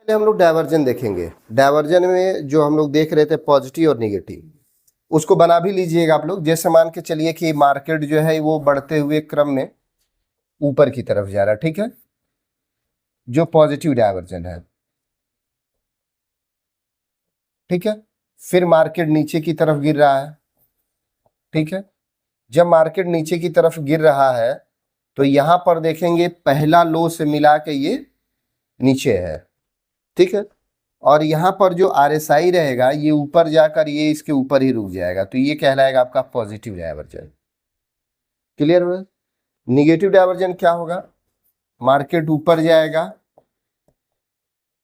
हम लोग डायवर्जन देखेंगे। डायवर्जन में जो हम लोग देख रहे थे पॉजिटिव और निगेटिव, उसको बना भी लीजिएगा आप लोग। जैसे मान के चलिए कि मार्केट जो है वो बढ़ते हुए क्रम में ऊपर की तरफ जा रहा है, ठीक है, जो पॉजिटिव डायवर्जन है, ठीक है। फिर मार्केट नीचे की तरफ गिर रहा है, ठीक है। जब मार्केट नीचे की तरफ गिर रहा है तो यहां पर देखेंगे पहला लो से मिला के ये नीचे है, ठीक है। और यहां पर जो RSI रहेगा ये ऊपर जाकर ये इसके ऊपर ही रुक जाएगा, तो ये कहलाएगा आपका पॉजिटिव डायवर्जन। क्लियर हो? निगेटिव डायवर्जन क्या होगा? मार्केट ऊपर जाएगा,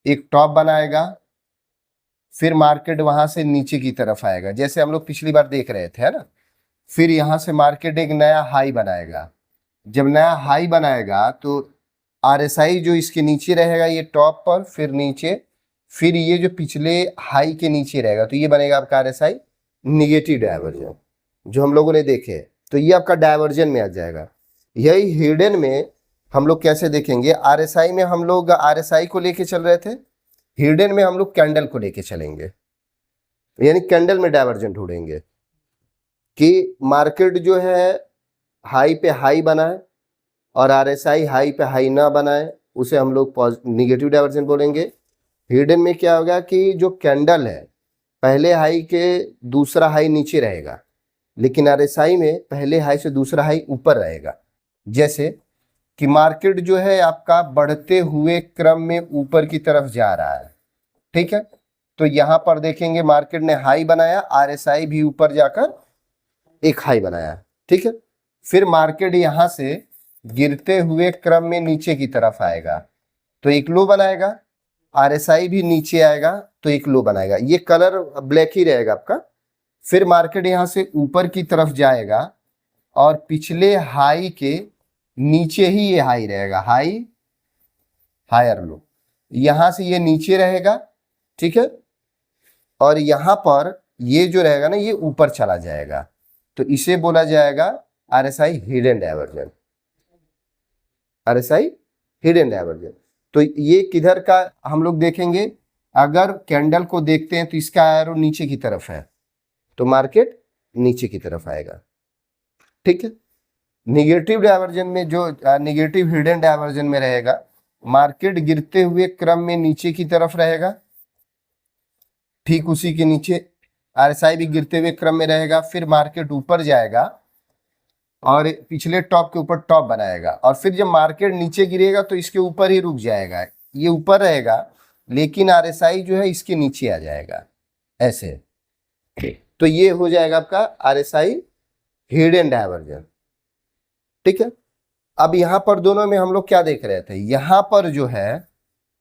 एक टॉप बनाएगा, फिर मार्केट वहां से नीचे की तरफ आएगा, जैसे हम लोग पिछली बार देख रहे थे, है ना। फिर यहां से मार्केट एक नया हाई बनाएगा। जब नया हाई बनाएगा तो RSI जो इसके नीचे रहेगा ये टॉप पर, फिर नीचे, फिर ये जो पिछले हाई के नीचे रहेगा, तो ये बनेगा आपका RSI निगेटिव डायवर्जन जो हम लोगों ने देखे। तो ये आपका डायवर्जन में आ जाएगा। यही हिडन में हम लोग कैसे देखेंगे? RSI में हम लोग RSI को लेके चल रहे थे, हिडन में हम लोग कैंडल को लेके चलेंगे, यानी कैंडल में डायवर्जन ढूंढेंगे कि मार्केट जो है हाई पे हाई बनाए और RSI हाई पे हाई ना बनाए, उसे हम लोग निगेटिव डायवर्जन बोलेंगे। हिडन में क्या होगा कि जो कैंडल है पहले हाई के दूसरा हाई नीचे रहेगा, लेकिन RSI में पहले हाई से दूसरा हाई ऊपर रहेगा। जैसे कि मार्केट जो है आपका बढ़ते हुए क्रम में ऊपर की तरफ जा रहा है, ठीक है। तो यहां पर देखेंगे मार्केट ने हाई बनाया, RSI भी ऊपर जाकर एक हाई बनाया, ठीक है। फिर मार्केट यहां से गिरते हुए क्रम में नीचे की तरफ आएगा तो एक लो बनाएगा, RSI भी नीचे आएगा तो एक लो बनाएगा, ये कलर ब्लैक ही रहेगा आपका। फिर मार्केट यहां से ऊपर की तरफ जाएगा और पिछले हाई के नीचे ही ये हाई रहेगा, हाई हायर लो, यहां से ये नीचे रहेगा, ठीक है। और यहां पर ये जो रहेगा ना ये ऊपर चला जाएगा, तो इसे बोला जाएगा RSI hidden diversion, RSI hidden diversion. तो ये किधर का हम लोग देखेंगे? अगर कैंडल को देखते हैं तो इसका एरो नीचे की तरफ है तो मार्केट नीचे की तरफ आएगा, ठीक है। निगेटिव डायवर्जन में जो निगेटिव हिडन डायवर्जन में रहेगा, मार्केट गिरते हुए क्रम में नीचे की तरफ रहेगा, ठीक उसी के नीचे RSI भी गिरते हुए क्रम में रहेगा। फिर मार्केट ऊपर जाएगा और पिछले टॉप के ऊपर टॉप बनाएगा, और फिर जब मार्केट नीचे गिरेगा तो इसके ऊपर ही रुक जाएगा, ये ऊपर रहेगा लेकिन RSI जो है इसके नीचे आ जाएगा, ऐसे। तो ये हो जाएगा आपका RSI हिडन डायवर्जन, ठीक है। अब यहां पर दोनों में हम लोग क्या देख रहे थे? यहां पर जो है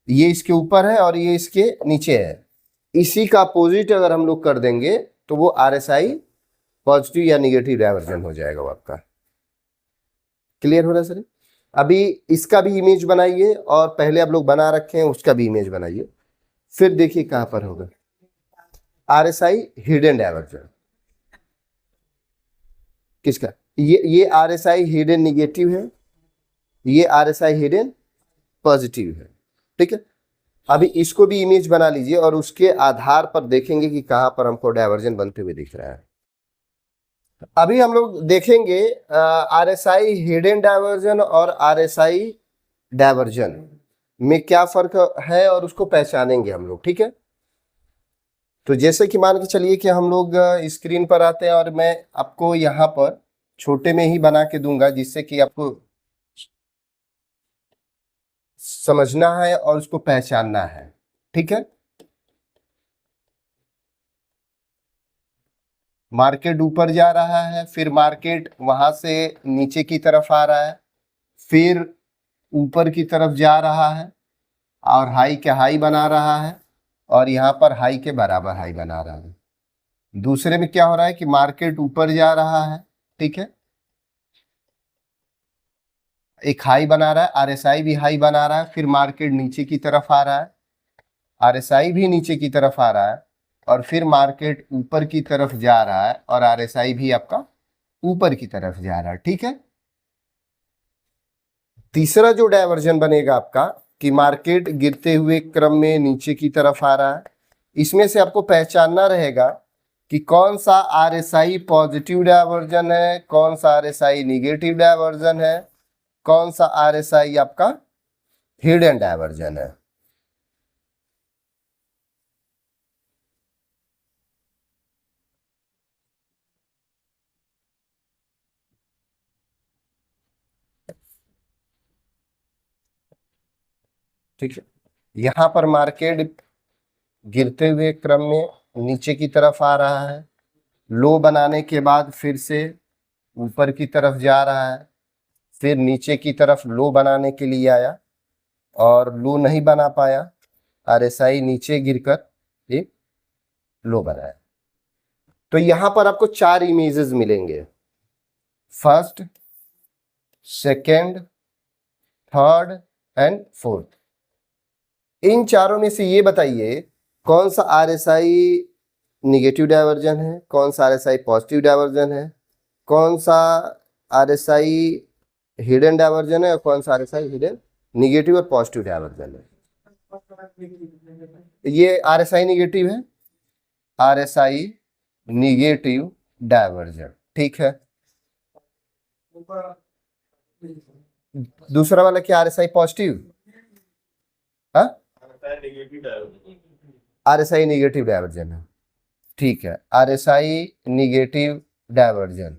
ये इसके ऊपर है और ये इसके नीचे है, इसी का अपोजिट अगर हम लोग कर देंगे तो वो RSI पॉजिटिव या निगेटिव डायवर्जन हो जाएगा वो आपका। क्लियर हो रहा है सर? अभी इसका भी इमेज बनाइए और पहले आप लोग बना रखे हैं उसका भी इमेज बनाइए, फिर देखिए कहां पर होगा RSI हिडन डायवर्जन। किसका? ये RSI हिडन निगेटिव है, ये RSI हिडन पॉजिटिव है, ठीक है। अभी इसको भी इमेज बना लीजिए और उसके आधार पर देखेंगे कि कहां पर हमको डायवर्जन बनते हुए दिख रहा है। अभी हम लोग देखेंगे RSI हिडन डायवर्जन और RSI डायवर्जन में क्या फर्क है और उसको पहचानेंगे हम लोग, ठीक है। तो जैसे कि मान के चलिए कि हम लोग स्क्रीन पर आते हैं और मैं आपको यहाँ पर छोटे में ही बना के दूंगा जिससे कि आपको समझना है और उसको पहचानना है, ठीक है। मार्केट ऊपर जा रहा है, फिर मार्केट वहां से नीचे की तरफ आ रहा है, फिर ऊपर की तरफ जा रहा है और हाई के हाई बना रहा है और यहाँ पर हाई के बराबर हाई बना रहा है। दूसरे में क्या हो रहा है कि मार्केट ऊपर जा रहा है, ठीक है, एक हाई बना रहा है, RSI भी हाई बना रहा है, फिर मार्केट नीचे की तरफ आ रहा है, RSI भी नीचे की तरफ आ रहा है, और फिर मार्केट ऊपर की तरफ जा रहा है और RSI भी आपका ऊपर की तरफ जा रहा है, ठीक है। तीसरा जो डायवर्जन बनेगा आपका कि मार्केट गिरते हुए क्रम में नीचे की तरफ आ रहा है। इसमें से आपको पहचानना रहेगा कि कौन सा आरएसआई पॉजिटिव डायवर्जन है, कौन सा आरएसआई निगेटिव डायवर्जन है, कौन सा आरएसआई आपका हिडन डायवर्जन है। ठीक है, यहां पर मार्केट गिरते हुए क्रम में नीचे की तरफ आ रहा है, लो बनाने के बाद फिर से ऊपर की तरफ जा रहा है, फिर नीचे की तरफ लो बनाने के लिए आया और लो नहीं बना पाया, आरएसआई नीचे गिरकर एक लो बनाया। तो यहां पर आपको 4 इमेजेस मिलेंगे, first, second, third and fourth. इन चारों में से ये बताइए कौन सा आरएसआई निगेटिव डायवर्जन है, कौन सा आरएसआई पॉजिटिव डायवर्जन है, कौन सा आरएसआई हिडन डायवर्जन है और कौन सा आरएसआई हिडन निगेटिव और पॉजिटिव डायवर्जन है। ये आरएसआई निगेटिव है, आरएसआई निगेटिव डायवर्जन। ठीक है, दूसरा वाला क्या RSI positive, RSI negative diversion है। ठीक है, आरएसआई निगेटिव डायवर्जन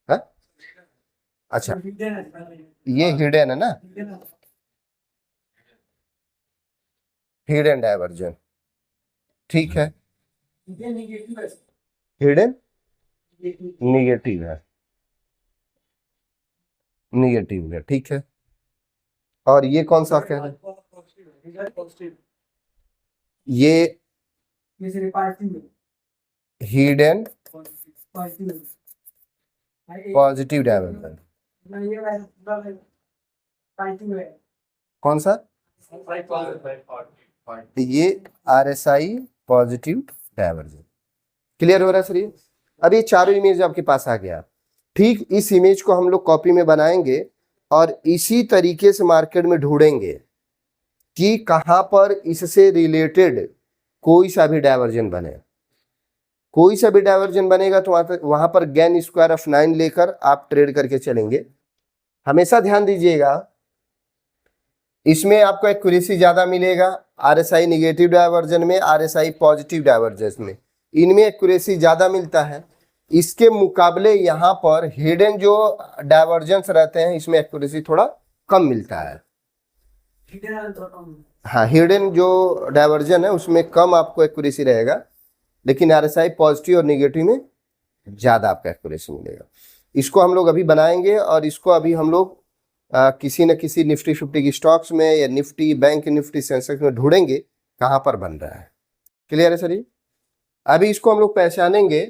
है। अच्छा, ये हिडन है ना, हिडन डायवर्जन। ठीक है, हिडन निगेटिव है, निगेटिव है। ठीक है, और ये कौन सा कह रहे हैं, ये हिडन पॉजिटिव डायवर्जन। कौन सा, ये आरएसआई पॉजिटिव डायवर्जन। क्लियर हो रहा है सर ये? अब ये चारों इमेज आपके पास आ गया। ठीक इस इमेज को हम लोग कॉपी में बनाएंगे और इसी तरीके से मार्केट में ढूंढेंगे कि कहां पर इससे रिलेटेड कोई सा भी डायवर्जन बने। कोई सा भी डायवर्जन बनेगा तो वहां पर गेन स्क्वायर ऑफ 9 लेकर आप ट्रेड करके चलेंगे। हमेशा ध्यान दीजिएगा, इसमें आपको एक्यूरेसी ज्यादा मिलेगा आरएसआई निगेटिव डायवर्जन में, आरएसआई पॉजिटिव डायवर्जन में, इनमें एक्यूरेसी ज्यादा मिलता है। इसके मुकाबले यहाँ पर हिडन जो डायवर्जेंस रहते हैं इसमें एक्यूरेसी थोड़ा कम मिलता है। हाँ, हिडन जो डायवर्जन है उसमें कम आपको एक्यूरेसी रहेगा, लेकिन आरएसआई पॉजिटिव और निगेटिव में ज्यादा आपका एक्यूरेसी मिलेगा। इसको हम लोग अभी बनाएंगे और इसको अभी हम लोग किसी न किसी निफ्टी 50 की स्टॉक्स में या निफ्टी, बैंक निफ्टी, सेंसेक्स में ढूंढेंगे कहां पर बन रहा है। क्लियर है सर ये? अभी इसको हम लोग पहचानेंगे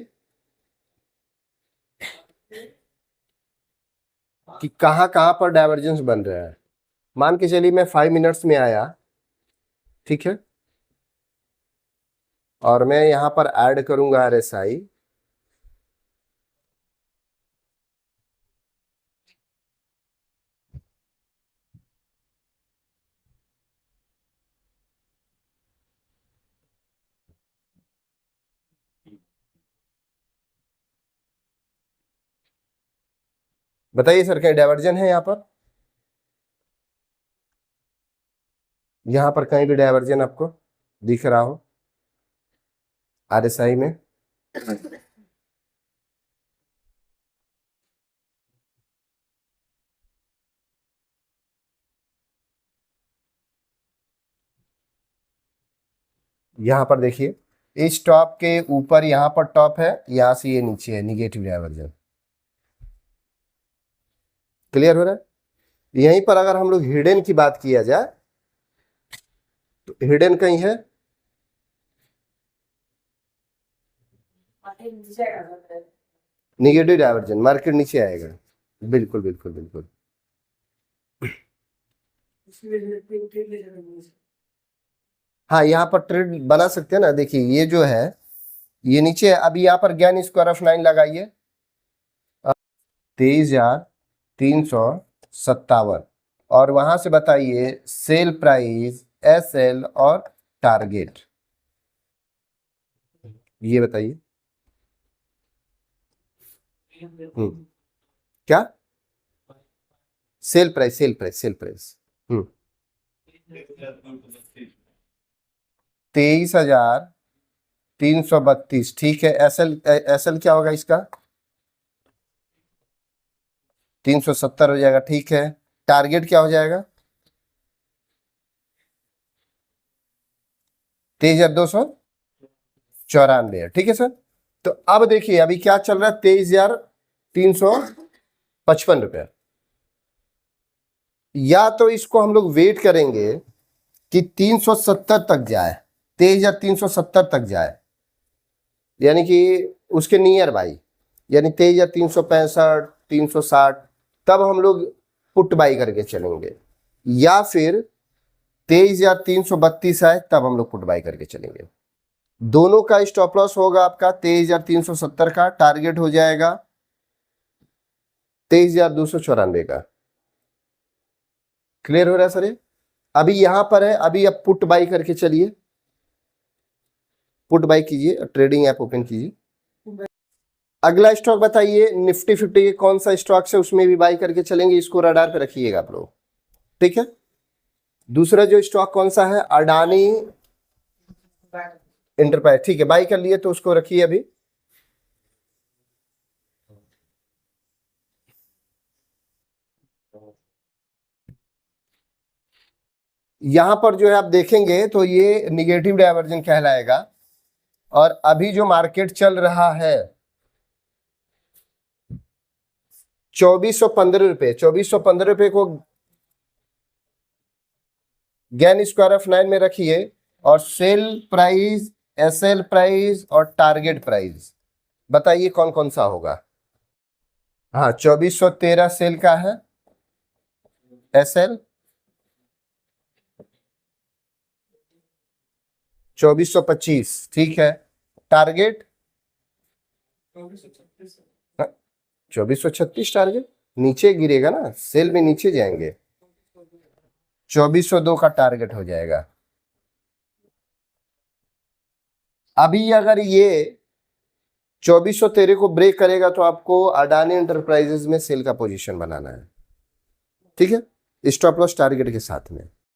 कि कहां कहां पर डायवर्जेंस बन रहा है। मान के चलिए मैं 5 मिनट्स में आया, ठीक है, और मैं यहां पर ऐड करूंगा आरएसआई, बताइए सर कहीं डायवर्जन है यहां पर कहीं भी डायवर्जन आपको दिख रहा हो आरएसआई में? यहां पर देखिए, इस टॉप के ऊपर यहां पर टॉप है, यहां से ये नीचे है, निगेटिव डायवर्जन। क्लियर हो रहा है? यहीं पर अगर हम लोग हिडन की बात किया जाए तो हिडन कहीं है, निगेटिव डायवर्जन, मार्केट नीचे आएगा। बिल्कुल बिल्कुल बिल्कुल। हाँ, यहाँ पर ट्रेड बना सकते हैं ना। देखिए ये जो है ये नीचे है, अभी यहाँ पर ज्ञान स्क्वायर ऑफ 9 लगाइए, 23,357। और वहां से बताइए सेल प्राइस, एसएल और टारगेट, ये बताइए। क्या? Sale price, sale price, sale price 23,332, ठीक है। एसएल, एसएल क्या होगा इसका? 370 हो जाएगा, ठीक है। टारगेट क्या हो जाएगा? 23,294, ठीक है सर। तो अब देखिए अभी क्या चल रहा है, 23,355 रुपया। या तो इसको हम लोग वेट करेंगे कि 370 तक जाए, 23,370 तक जाए, यानी कि उसके नियर बाई, यानी 23,365, 360, तब हम लोग पुट बाई करके चलेंगे। या फिर 23,332 आए तब हम लोग पुट बाई करके चलेंगे। दोनों का स्टॉप लॉस होगा आपका 23,370 का, टारगेट हो जाएगा 23,294 का। क्लियर हो रहा है सर? ये अभी यहां पर है, अभी आप पुट बाई करके चलिए, पुट बाई कीजिए, ट्रेडिंग ऐप ओपन कीजिए। अगला स्टॉक बताइए, निफ्टी 50 के कौन सा स्टॉक है, उसमें भी बाई करके चलेंगे, इसको रडार पे रखिएगा आप लोग, ठीक है। दूसरा जो स्टॉक कौन सा है, अडानी एंटरप्राइज, ठीक है, बाई कर लिए तो उसको रखिए अभी। यहां पर जो है आप देखेंगे तो ये निगेटिव डायवर्जन कहलाएगा, और अभी जो मार्केट चल रहा है 2415 रुपए, 2415 रुपए को गैन स्क्वायर ऑफ 9 में रखिए, और सेल प्राइस, एसएल प्राइस और टारगेट प्राइस बताइए कौन कौन सा होगा। हाँ, 2413 सेल का है, एसएल 2425, ठीक है। टारगेट 2436, टारगेट नीचे गिरेगा ना, सेल में नीचे जाएंगे, 2402 का टारगेट हो जाएगा। अभी अगर ये 2413 को ब्रेक करेगा तो आपको अडानी एंटरप्राइजेज में सेल का पोजीशन बनाना है, ठीक है, स्टॉप लॉस टारगेट के साथ में।